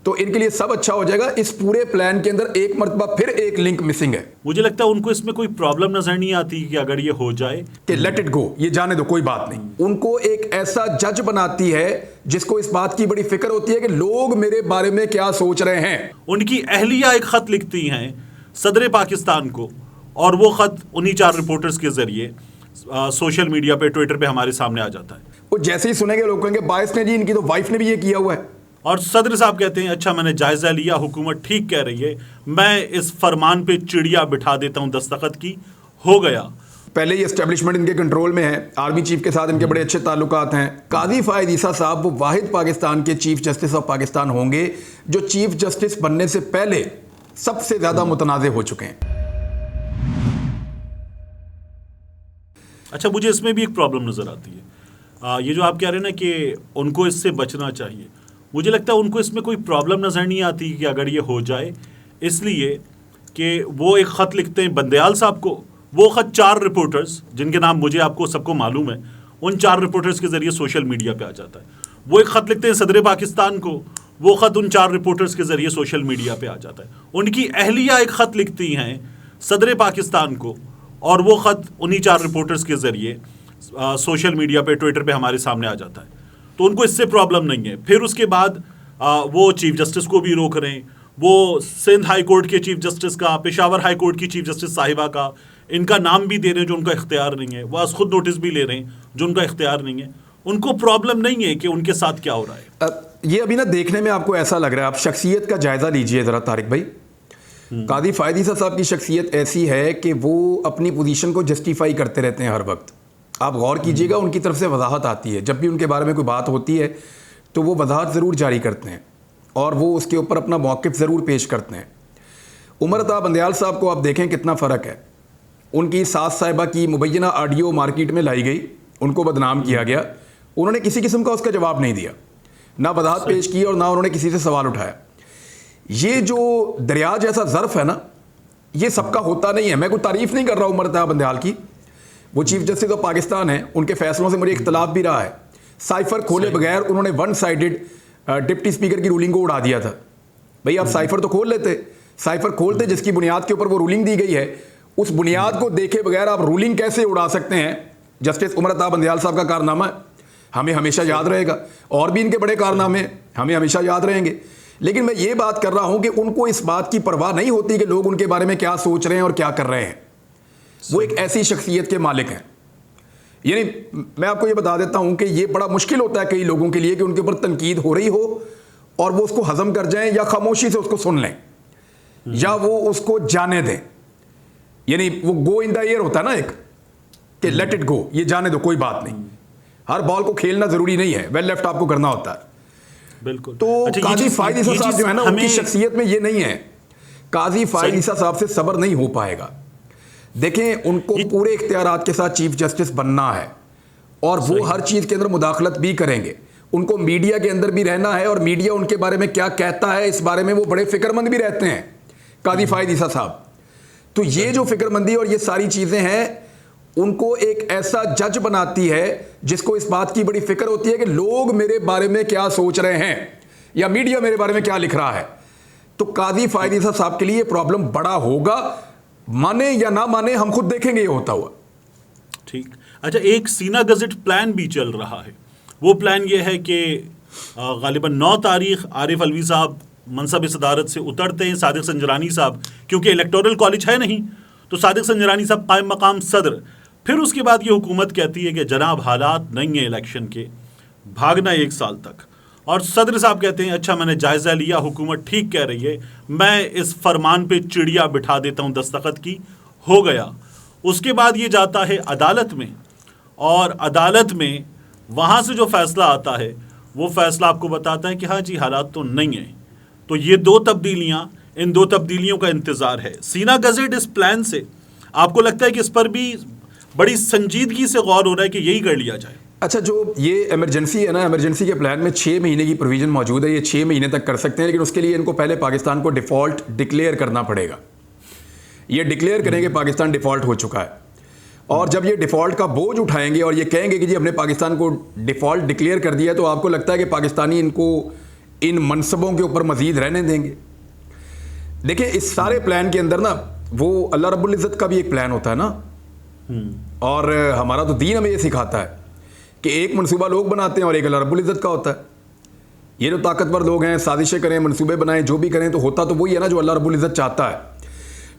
तो इनके लिए सब अच्छा हो जाएगा। इस पूरे प्लान के अंदर एक मर्तबा फिर एक लिंक मिसिंग है। मुझे लगता है उनको इसमें कोई प्रॉब्लम नजर नहीं आती कि अगर ये हो जाए कि लेट इट गो, ये जाने दो, कोई बात नहीं। उनको एक ऐसा जज बनाती है जिसको इस बात की बड़ी फिक्र होती है कि लोग मेरे बारे में क्या सोच रहे हैं। उनकी अहलिया एक खत लिखती हैं सदर पाकिस्तान को, और वो खत उन्हीं 4 रिपोर्टर्स के जरिए सोशल मीडिया पे, ट्विटर पे हमारे सामने आ जाता है। वो जैसे ही सुनेंगे लोग कहेंगे बायस ने जी, इनकी तो वाइफ ने भी ये किया हुआ है। और सदर साहब कहते हैं अच्छा मैंने जायजा लिया, हुकूमत ठीक कह रही है, मैं इस फरमान पे चिड़िया बिठा देता हूं, दस्तखत की हो गया। पहले ही एस्टेब्लिशमेंट इनके कंट्रोल में है, आर्मी चीफ के साथ इनके बड़े अच्छे ताल्लुकात हैं। काजी फायद ईसा साहब वो वाहिद पाकिस्तान के चीफ जस्टिस ऑफ पाकिस्तान होंगे जो चीफ जस्टिस बनने से पहले सबसे ज्यादा मुतनाज़े हो चुके हैं। अच्छा, मुझे इसमें भी एक प्रॉब्लम नजर आती है। ये जो आप कह रहे हैं ना कि उनको इससे बचना चाहिए, मुझे लगता है उनको इसमें कोई प्रॉब्लम नजर नहीं आती कि अगर ये हो जाए, इसलिए कि वो एक खत लिखते हैं बंदयाल साहब को। वो खत 4 रिपोर्टर्स, जिनके नाम मुझे आपको सबको मालूम है, उन 4 रिपोर्टर्स के जरिए सोशल मीडिया पे आ जाता है। वो एक खत लिखते हैं सदर पाकिस्तान को, वो खत उन 4 रिपोर्टर्स के जरिए सोशल मीडिया पे आ जाता है। उनकी अहलिया एक खत लिखती हैं सदर पाकिस्तान को, और वो खत उन्हीं 4 रिपोर्टर्स के जरिए सोशल मीडिया पे, ट्विटर पे हमारे सामने आ जाता है। तो उनको इससे प्रॉब्लम नहीं है। फिर उसके बाद वो चीफ जस्टिस को भी रोक रहे हैं, वो सिंध हाई कोर्ट के चीफ जस्टिस का, पेशावर हाई कोर्ट की चीफ जस्टिस साहिबा का, इनका नाम भी दे रहे हैं जो उनका इख्तियार नहीं है, वो आज खुद नोटिस भी ले रहे हैं जो उनका इख्तियार नहीं है। उनको प्रॉब्लम नहीं है कि उनके साथ क्या हो रहा है। ये अभी ना देखने में आपको ऐसा लग रहा है, आप शख्सियत का जायजा लीजिए जरा तारिक भाई। काजी फायद ईसा साहब की शख्सियत ऐसी है कि वो अपनी पोजीशन को जस्टिफाई करते रहते हैं हर वक्त। आप गौर कीजिएगा, उनकी तरफ से वजाहत आती है, जब भी उनके बारे में कोई बात होती है तो वो वजाहत ज़रूर जारी करते हैं और वो उसके ऊपर अपना मौक़िफ़ ज़रूर पेश करते हैं। उमर अता बंदयाल साहब को आप देखें कितना फ़र्क है। उनकी सास साहिबा की मुबैना ऑडियो मार्केट में लाई गई, उनको बदनाम किया गया, उन्होंने किसी किस्म का उसका जवाब नहीं दिया, ना वजाहत पेश की और ना उन्होंने किसी से सवाल उठाया। ये जो दरिया जैसा ज़र्फ़ है ना, ये सबका होता नहीं है। मैं कोई तारीफ़ नहीं कर रहा उमर अता बंदयाल की, वो चीफ जस्टिस ऑफ पाकिस्तान है, उनके फैसलों से मुझे इख्तलाफ भी रहा है। साइफर खोले बगैर उन्होंने 1 साइडेड डिप्टी स्पीकर की रूलिंग को उड़ा दिया था। भाई आप साइफर तो खोल लेते, साइफर खोलते जिसकी बुनियाद के ऊपर वो रूलिंग दी गई है, उस बुनियाद को देखे बगैर आप रूलिंग कैसे उड़ा सकते हैं। जस्टिस उमर अता बंदयाल साहब का कारनामा हमें हमेशा याद रहेगा, और भी इनके बड़े कारनामे हमें हमेशा याद रहेंगे। लेकिन मैं ये बात कर रहा हूं कि उनको इस बात की परवाह नहीं होती कि लोग उनके बारे में क्या सोच रहे हैं और क्या कर रहे हैं। वो एक ऐसी शख्सियत के मालिक हैं। यानी मैं आपको ये बता देता हूं कि ये बड़ा मुश्किल होता है कई लोगों के लिए कि उनके ऊपर तनकीद हो रही हो और वो उसको हजम कर जाएं या खामोशी से उसको सुन लें या वो उसको जाने दें। यानी वो गो इन द एयर होता है ना एक, कि लेट इट गो, ये जाने दो, कोई बात नहीं। हर बॉल को खेलना जरूरी नहीं है, वेल लेफ्ट आपको करना होता है। बिल्कुल। तो काजी फायद ईसा साहब जो है ना, उनकी शख्सियत में ये नहीं है। काजी फायद ईसा साहब से सब्र नहीं हो पाएगा। देखें, उनको पूरे इख्तियारात के साथ चीफ जस्टिस बनना है और वो हर चीज़ के अंदर मुदाखलत भी करेंगे। उनको मीडिया के अंदर भी रहना है और मीडिया उनके बारे में क्या कहता है इस बारे में वो बड़े फिक्रमंद भी रहते हैं, काजी फायद ईसा साहब। तो ये जो फिक्रमंदी और ये सारी चीज़ें हैं, उनको एक ऐसा जज बनाती है जिसको इस बात की बड़ी फिक्र होती है कि लोग मेरे बारे में क्या सोच रहे हैं या मीडिया मेरे बारे में क्या लिख रहा है। तो काजी फायद ईसा साहब के लिए प्रॉब्लम बड़ा होगा, माने या ना माने, हम खुद देखेंगे ये होता हुआ। ठीक। अच्छा, एक सीना गज़ट प्लान भी चल रहा है। वो प्लान ये है कि गालिबन 9 तारीख आरिफ अलवी साहब मनसब सदारत से उतरते हैं। सादिक संजरानी साहब, क्योंकि इलेक्टोरल कॉलेज है नहीं, तो सादिक संजरानी साहब कायम मकाम सदर। फिर उसके बाद ये हुकूमत कहती है कि जनाब हालात नहीं है इलेक्शन के, भागना 1 साल तक। और सदर साहब कहते हैं अच्छा मैंने जायजा लिया, हुकूमत ठीक कह रही है, मैं इस फरमान पे चिड़िया बिठा देता हूं, दस्तखत की हो गया। उसके बाद ये जाता है अदालत में, और अदालत में वहाँ से जो फैसला आता है वो फैसला आपको बताता है कि हाँ जी हालात तो नहीं है। तो ये 2 तब्दीलियाँ, इन 2 तब्दीलियों का इंतज़ार है। सीना गज़ट इस प्लान से आपको लगता है कि इस पर भी बड़ी संजीदगी से गौर हो रहा है कि यही कर लिया जाए? अच्छा, जो ये इमरजेंसी है ना, इमरजेंसी के प्लान में 6 महीने की प्रोविज़न मौजूद है। ये 6 महीने तक कर सकते हैं, लेकिन उसके लिए इनको पहले पाकिस्तान को डिफ़ॉल्ट डिक्लेयर करना पड़ेगा। ये डिक्लेयर करेंगे पाकिस्तान डिफ़ॉल्ट हो चुका है, और जब ये डिफ़ॉल्ट का बोझ उठाएंगे और ये कहेंगे कि जी हमने पाकिस्तान को डिफ़ॉल्ट डिक्लेयर कर दिया, तो आपको लगता है कि पाकिस्तानी इनको इन मनसबों के ऊपर मजीद रहने देंगे? देखिए, इस सारे प्लान के अंदर ना वो अल्लाह रब्बुल इज़्ज़त का भी एक प्लान होता है ना, और हमारा तो दीन हमें ये सिखाता है कि एक मनसूबा लोग बनाते हैं और एक अल्लाह रब्बुल इज़्ज़त का होता है। ये जो ताकतवर लोग हैं, साजिशें करें, मनसूबे बनाएं, जो भी करें, तो होता तो वही है ना जो अल्लाह रब्बुल इज़्ज़त चाहता है।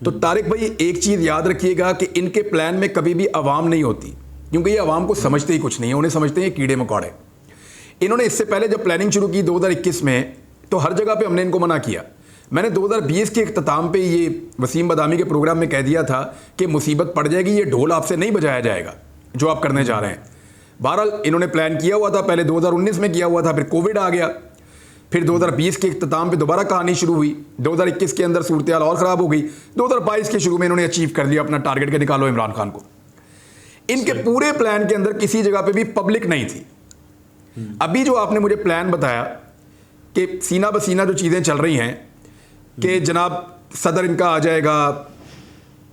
तो तारिक भाई, एक चीज़ याद रखिएगा कि इनके प्लान में कभी भी अवाम नहीं होती, क्योंकि ये अवाम को समझते ही कुछ नहीं है, उन्हें समझते हैं कीड़े मकोड़े। इन्होंने इससे पहले जब प्लानिंग शुरू की 2021 में, तो हर जगह पे हमने इनको मना किया। मैंने 2020 के इख्तिताम पे ये वसीम बदामी के प्रोग्राम में कह दिया था कि मुसीबत पड़ जाएगी, ये ढोल आपसे नहीं बजाया जाएगा जो आप करने जा रहे हैं। बहरहाल इन्होंने प्लान किया हुआ था, पहले 2019 में किया हुआ था, फिर कोविड आ गया, फिर 2020 के इख्तिताम पे दोबारा कहानी शुरू हुई, 2021 के अंदर सूरत हाल और ख़राब हो गई, 2022 के शुरू में इन्होंने अचीव कर लिया अपना टारगेट के निकालो इमरान खान को। इनके पूरे प्लान के अंदर किसी जगह पे भी पब्लिक नहीं थी। अभी जो आपने मुझे प्लान बताया कि सीना बसीना जो चीज़ें चल रही हैं कि जनाब सदर इनका आ जाएगा,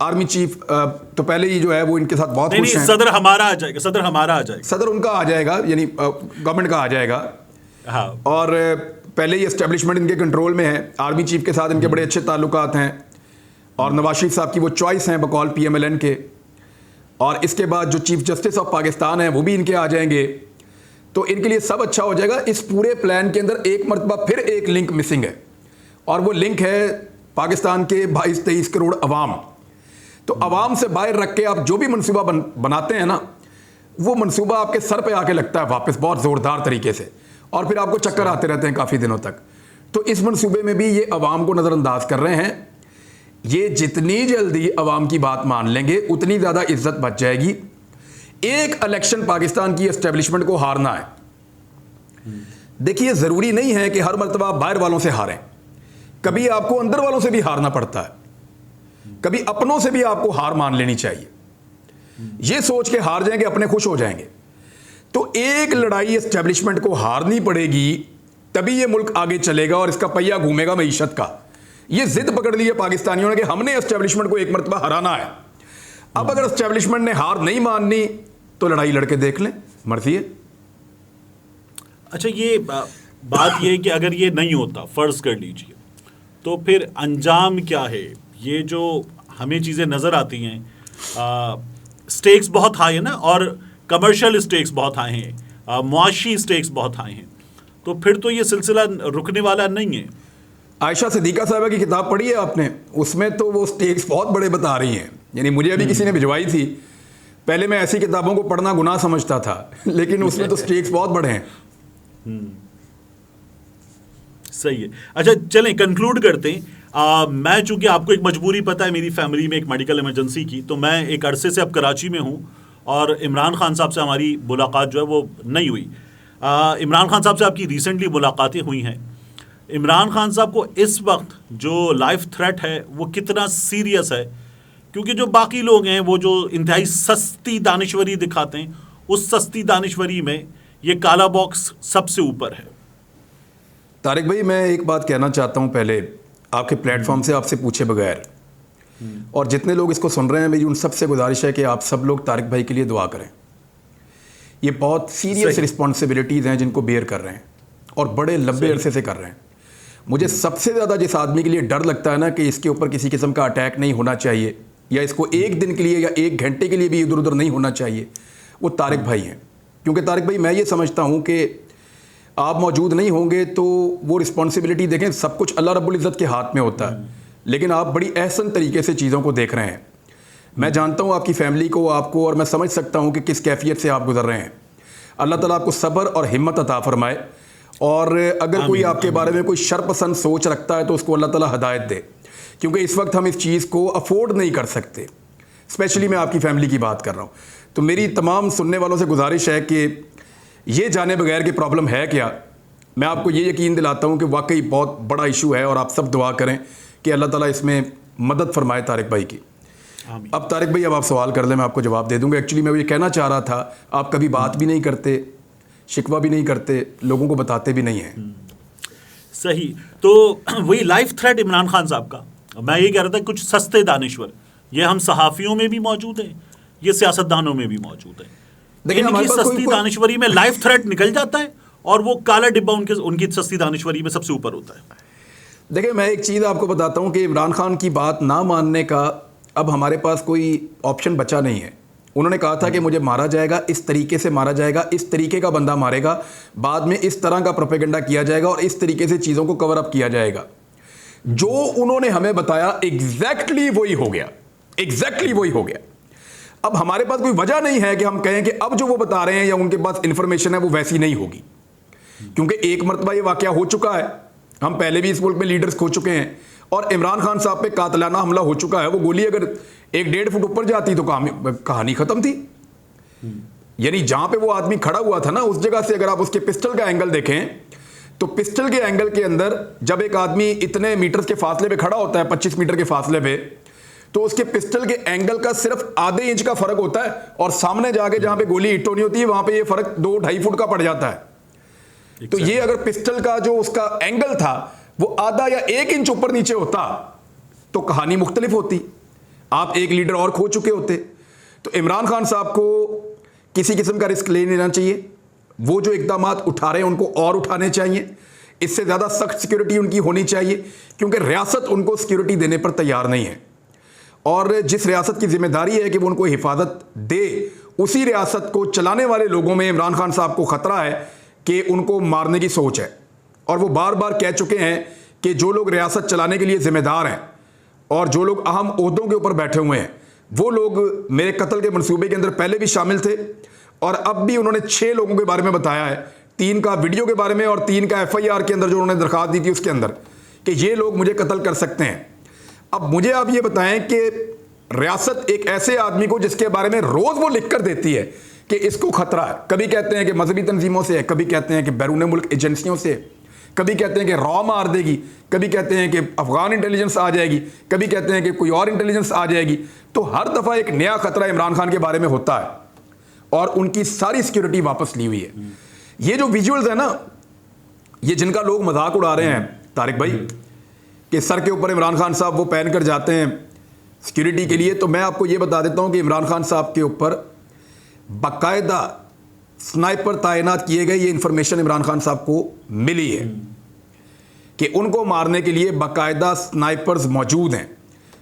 आर्मी चीफ तो पहले ही जो है वो इनके साथ बहुत खुश हैं। सदर हमारा आ जाएगा, सदर हमारा आ जाएगा, सदर उनका आ जाएगा, यानी गवर्नमेंट का आ जाएगा। हाँ। और पहले ही एस्टेब्लिशमेंट इनके कंट्रोल में है, आर्मी चीफ के साथ इनके बड़े अच्छे ताल्लुकात हैं, और नवाज शरीफ साहब की वो चॉइस हैं बकौल PMLN के। और इसके बाद जो चीफ जस्टिस ऑफ पाकिस्तान है वो भी इनके आ जाएंगे, तो इनके लिए सब अच्छा हो जाएगा। इस पूरे प्लान के अंदर एक मरतबा फिर एक लिंक मिसिंग है, और वो लिंक है पाकिस्तान के 22-23 करोड़ अवाम। तो अवाम से बाहर रख के आप जो भी मनसूबा बनाते हैं ना, वो मनसूबा आपके सर पे आके लगता है वापस बहुत ज़ोरदार तरीके से, और फिर आपको चक्कर आते रहते हैं काफ़ी दिनों तक। तो इस मनसूबे में भी ये अवाम को नज़रअंदाज कर रहे हैं। ये जितनी जल्दी अवाम की बात मान लेंगे उतनी ज़्यादा इज्जत बच जाएगी। एक इलेक्शन पाकिस्तान की एस्टेब्लिशमेंट को हारना है। देखिए, ज़रूरी नहीं है कि हर मरतबा आप बाहर वालों से हारें, कभी आपको अंदर वालों से भी हारना पड़ता है, कभी अपनों से भी आपको हार मान लेनी चाहिए। ये सोच के हार जाएंगे अपने खुश हो जाएंगे, तो एक लड़ाई एस्टेब्लिशमेंट को हारनी पड़ेगी, तभी ये मुल्क आगे चलेगा और इसका पहिया घूमेगा मईशत का। ये जिद पकड़ ली है पाकिस्तानियों ने कि हमने एस्टेब्लिशमेंट को एक मरतबा हराना है। अब अगर एस्टेब्लिशमेंट ने हार नहीं माननी तो लड़ाई लड़के देख लें, मर्जी है। अच्छा, ये बात ये है कि अगर ये नहीं होता, फर्ज कर लीजिए, तो फिर अंजाम क्या है? ये जो हमें चीज़ें नज़र आती हैं, स्टेक्स बहुत हाई है ना, और कमर्शियल स्टेक्स बहुत हाई हैं, मुआशी स्टेक्स बहुत हाई हैं, तो फिर तो ये सिलसिला रुकने वाला नहीं है। आयशा सिद्दीका साहबा की किताब पढ़ी है आपने? उसमें तो वो स्टेक्स बहुत बड़े बता रही हैं। यानी मुझे अभी किसी ने भिजवाई थी, पहले मैं ऐसी किताबों को पढ़ना गुनाह समझता था, लेकिन उसमें तो स्टेक्स बहुत बड़े हैं। सही है। अच्छा, चलें कंक्लूड करते हैं। मैं चूंकि आपको एक मजबूरी पता है, मेरी फैमिली में एक मेडिकल इमरजेंसी की, तो मैं एक अरसे से अब कराची में हूँ, और इमरान खान साहब से हमारी मुलाकात जो है वो नहीं हुई। इमरान खान साहब से आपकी रिसेंटली मुलाकातें हुई हैं। इमरान खान साहब को इस वक्त जो लाइफ थ्रेट है वो कितना सीरियस है? क्योंकि जो बाकी लोग हैं वो जो इंतहाई सस्ती दानिशवरी दिखाते हैं, उस सस्ती दानिशवरी में ये काला बॉक्स सबसे ऊपर है। तारिक भाई, मैं एक बात कहना चाहता हूं पहले आपके प्लेटफॉर्म से, आपसे पूछे बगैर, और जितने लोग इसको सुन रहे हैं, मेरी उन सबसे गुजारिश है कि आप सब लोग तारिक भाई के लिए दुआ करें। ये बहुत सीरियस रिस्पॉन्सिबिलिटीज़ हैं जिनको बेयर कर रहे हैं, और बड़े लंबे अरसे से कर रहे हैं। मुझे सबसे ज़्यादा जिस आदमी के लिए डर लगता है ना कि इसके ऊपर किसी किस्म का अटैक नहीं होना चाहिए, या इसको एक दिन के लिए या एक घंटे के लिए भी इधर उधर नहीं होना चाहिए, वो तारिक भाई हैं। क्योंकि तारिक भाई, मैं ये समझता हूँ कि आप मौजूद नहीं होंगे तो वो रिस्पॉन्सिबिलिटी, देखें, सब कुछ अल्लाह रब्बुल इज़्ज़त के हाथ में होता है, लेकिन आप बड़ी अहसन तरीके से चीज़ों को देख रहे हैं। मैं जानता हूँ आपकी फैमिली को, आपको, और मैं समझ सकता हूँ कि किस कैफियत से आप गुजर रहे हैं। अल्लाह ताला आपको सब्र और हिम्मत अता फरमाए, और अगर कोई आपके बारे में कोई शरपसंद सोच रखता है तो उसको अल्लाह ताला हिदायत दे, क्योंकि इस वक्त हम इस चीज़ को अफोर्ड नहीं कर सकते। स्पेशली मैं आपकी फैमिली की बात कर रहा हूँ। तो मेरी तमाम सुनने वालों से गुजारिश है कि ये जाने बगैर कि प्रॉब्लम है क्या, मैं आपको ये यकीन दिलाता हूँ कि वाकई बहुत बड़ा इशू है, और आप सब दुआ करें कि अल्लाह ताला इसमें मदद फरमाए तारिक भाई की। अब तारिक भाई, अब आप सवाल कर लें, मैं आपको जवाब दे दूंगा। एक्चुअली मैं ये कहना चाह रहा था, आप कभी बात भी नहीं करते, शिकवा भी नहीं करते, लोगों को बताते भी नहीं हैं। सही। तो वही लाइफ थ्रेट इमरान खान साहब का, मैं ये कह रहा था, कुछ सस्ते दानिश्वर, ये हम सहाफ़ियों में भी मौजूद हैं, ये सियासतदानों में भी मौजूद है। देखिए, सस्ती दानिश्वरी में लाइफ थ्रेट निकल जाता है और वो काला डिब्बा उनकी सस्ती दानिश्वरी में सबसे ऊपर होता है। देखिए, मैं एक चीज़ आपको बताता हूं कि इमरान खान की बात ना मानने का अब हमारे पास कोई ऑप्शन बचा नहीं है। उन्होंने कहा था कि मुझे मारा जाएगा, इस तरीके से मारा जाएगा, इस तरीके का बंदा मारेगा, बाद में इस तरह का प्रोपेगेंडा किया जाएगा और इस तरीके से चीज़ों को कवर अप किया जाएगा। जो उन्होंने हमें बताया एग्जैक्टली वही हो गया, एग्जैक्टली वही हो गया। अब हमारे पास कोई वजह नहीं है कि हम कहें कि अब जो वो बता रहे हैं या उनके पास इंफॉर्मेशन है वो वैसी नहीं होगी, क्योंकि एक मरतबा ये वाकया हो चुका है। हम पहले भी इस मुल्क में लीडर्स खो चुके हैं और इमरान खान साहब पे कातलाना हमला हो चुका है। वो गोली अगर 1-1.5 फुट ऊपर जाती तो कहानी खत्म थी। यानी जहां पे वो आदमी खड़ा हुआ था ना, उस जगह से अगर आप उसके पिस्टल का एंगल देखें तो पिस्टल के एंगल के अंदर जब एक आदमी इतने मीटर के फासले पे खड़ा होता है, 25 मीटर के फासले पे, तो उसके पिस्टल के एंगल का सिर्फ आधे इंच का फर्क होता है और सामने जाके जहां पे गोली हिट होनी होती है वहां पे ये फर्क 2-2.5 फुट का पड़ जाता है। तो ये अगर पिस्टल का जो उसका एंगल था वो आधा या 1 इंच ऊपर नीचे होता तो कहानी मुख्तलिफ होती, आप एक लीडर और खो चुके होते। तो इमरान खान साहब को किसी किस्म का रिस्क ले लेना चाहिए। वो जो इकदाम उठा रहे हैं उनको और उठाने चाहिए। इससे ज़्यादा सख्त सिक्योरिटी उनकी होनी चाहिए, क्योंकि रियासत उनको सिक्योरिटी देने पर तैयार नहीं है। और जिस रियासत की जिम्मेदारी है कि वो उनको हिफाजत दे, उसी रियासत को चलाने वाले लोगों में इमरान खान साहब को ख़तरा है कि उनको मारने की सोच है। और वो बार बार कह चुके हैं कि जो लोग रियासत चलाने के लिए ज़िम्मेदार हैं और जो लोग अहम ओहदों के ऊपर बैठे हुए हैं, वो लोग मेरे कत्ल के मंसूबे के अंदर पहले भी शामिल थे और अब भी उन्होंने 6 लोगों के बारे में बताया है, 3 का वीडियो के बारे में और 3 का FIR के अंदर जो उन्होंने दरख्वास्त दी थी उसके अंदर, कि ये लोग मुझे कत्ल कर सकते हैं। अब मुझे आप ये बताएं कि रियासत एक ऐसे आदमी को जिसके बारे में रोज़ वो लिख कर देती है कि इसको खतरा है, कभी कहते हैं कि मजहबी तंजीमों से है, कभी कहते हैं कि बैरून मुल्क एजेंसियों से, कभी कहते हैं कि रॉ मार देगी, कभी कहते हैं कि अफगान इंटेलिजेंस आ जाएगी, कभी कहते हैं कि कोई और इंटेलिजेंस आ जाएगी। तो हर दफ़ा एक नया खतरा इमरान खान के बारे में होता है और उनकी सारी सिक्योरिटी वापस ली हुई है। ये जो विजुअल्स है ना, ये जिनका लोग मजाक उड़ा रहे हैं तारिक भाई कि सर के ऊपर इमरान खान साहब वो पहन कर जाते हैं सिक्योरिटी के लिए, तो मैं आपको ये बता देता हूँ कि इमरान खान साहब के ऊपर बाकायदा स्नाइपर तैनात किए गए। ये इंफॉर्मेशन इमरान खान साहब को मिली है कि उनको मारने के लिए बाकायदा स्नाइपर्स मौजूद हैं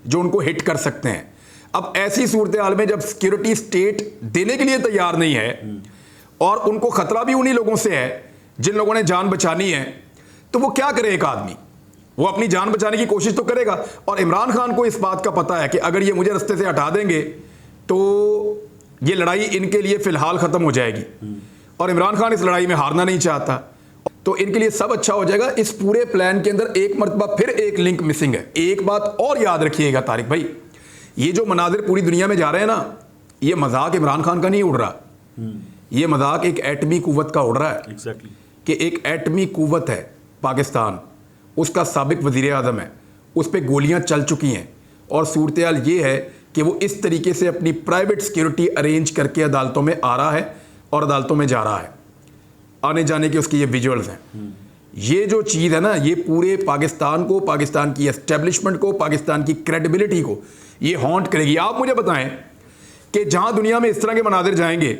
जो उनको हिट कर सकते हैं। अब ऐसी सूरत हाल में जब सिक्योरिटी स्टेट देने के लिए तैयार नहीं है और उनको खतरा भी उन्हीं लोगों से है जिन लोगों ने जान बचानी है, तो वो क्या करे? एक आदमी वो अपनी जान बचाने की कोशिश तो करेगा। और इमरान खान को इस बात का पता है कि अगर ये मुझे रास्ते से हटा देंगे तो ये लड़ाई इनके लिए फिलहाल खत्म हो जाएगी और इमरान खान इस लड़ाई में हारना नहीं चाहता, तो इनके लिए सब अच्छा हो जाएगा। इस पूरे प्लान के अंदर एक मरतबा फिर एक लिंक मिसिंग है। एक बात और याद रखिएगा तारिक भाई, ये जो मनाजिर पूरी दुनिया में जा रहे हैं ना, ये मजाक इमरान खान का नहीं उड़ रहा, ये मजाक एक एटमी कुव्वत का उड़ रहा है। Exactly. कि एक एटमी कुव्वत है पाकिस्तान, उसका साबिक वजीर आज़म है, उस पर गोलियां चल चुकी हैं और सूरत हाल ये है कि वो इस तरीके से अपनी प्राइवेट सिक्योरिटी अरेंज करके अदालतों में आ रहा है और अदालतों में जा रहा है। आने जाने के उसके ये विजुअल्स हैं। ये जो चीज़ है ना, ये पूरे पाकिस्तान को, पाकिस्तान की एस्टेब्लिशमेंट को, पाकिस्तान की क्रेडिबिलिटी को ये हॉन्ट करेगी। आप मुझे बताएं कि जहां दुनिया में इस तरह के मनाजिर जाएंगे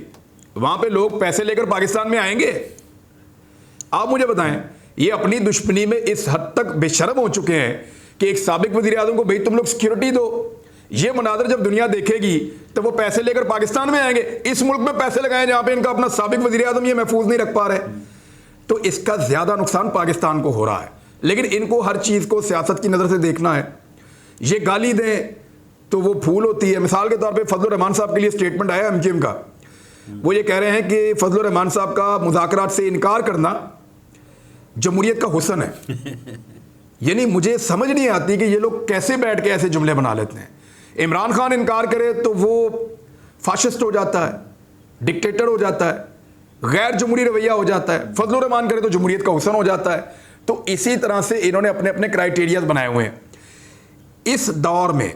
वहां पे लोग पैसे लेकर पाकिस्तान में आएंगे? आप मुझे बताएं, ये अपनी दुश्मनी में इस हद तक बेशर्म हो चुके हैं कि एक साबिक वजीर आज़म को भाई तुम लोग सिक्योरिटी दो। ये मनाजिर जब दुनिया देखेगी तो वो पैसे लेकर पाकिस्तान में आएंगे। इस मुल्क में पैसे लगाए जहां पे इनका अपना साबिक वजीर आज़म ये महफूज नहीं रख पा रहे, तो इसका ज्यादा नुकसान पाकिस्तान को हो रहा है। लेकिन इनको हर चीज को सियासत की नजर से देखना है। ये गाली दें तो वो फूल होती है। मिसाल के तौर पे फजलुर रहमान साहब के लिए स्टेटमेंट आया MKM का, वो ये कह रहे हैं कि फजलुर रहमान साहब का मुज़ाकरात से इनकार करना जमहूरियत का हुस्न है। यानी मुझे समझ नहीं आती कि ये लोग कैसे बैठ के ऐसे जुमले बना लेते हैं। इमरान खान इनकार करे तो वो फाशिस्ट हो जाता है, डिक्टेटर हो जाता है, गैर जमहूरी रवैया हो जाता है। फजलुर रहमान करे तो जमहूरियत का हुस्न हो जाता है। तो इसी तरह से इन्होंने अपने अपने क्राइटेरियाज बनाए हुए हैं। इस दौर में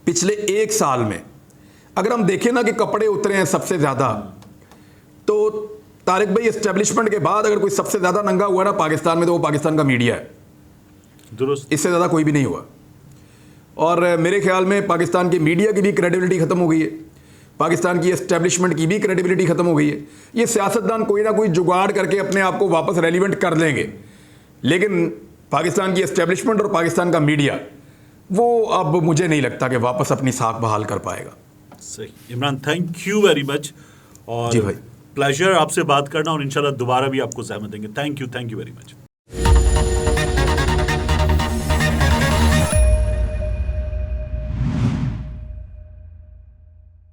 पिछले 1 साल में अगर हम देखें ना कि कपड़े उतरे हैं सबसे ज़्यादा, तो तारिक भाई एस्टेब्लिशमेंट के बाद अगर कोई सबसे ज़्यादा नंगा हुआ ना पाकिस्तान में तो वो पाकिस्तान का मीडिया है। दुरुस्त। इससे ज़्यादा कोई भी नहीं हुआ। और मेरे ख्याल में पाकिस्तान के मीडिया की भी क्रेडिबिलिटी ख़त्म हो गई है। पाकिस्तान की एस्टेब्लिशमेंट की भी क्रेडिबिलिटी खत्म हो गई है। ये सियासतदान कोई ना कोई जुगाड़ करके अपने आप को वापस रेलिवेंट कर लेंगे, लेकिन पाकिस्तान की एस्टेब्लिशमेंट और पाकिस्तान का मीडिया वो अब मुझे नहीं लगता कि वापस अपनी साख बहाल कर पाएगा। सही। Imran, thank you very much, और जी भाई, प्लेजर आपसे बात करना, और इंशाल्लाह दोबारा भी आपको ज़हमत देंगे। Thank you very much.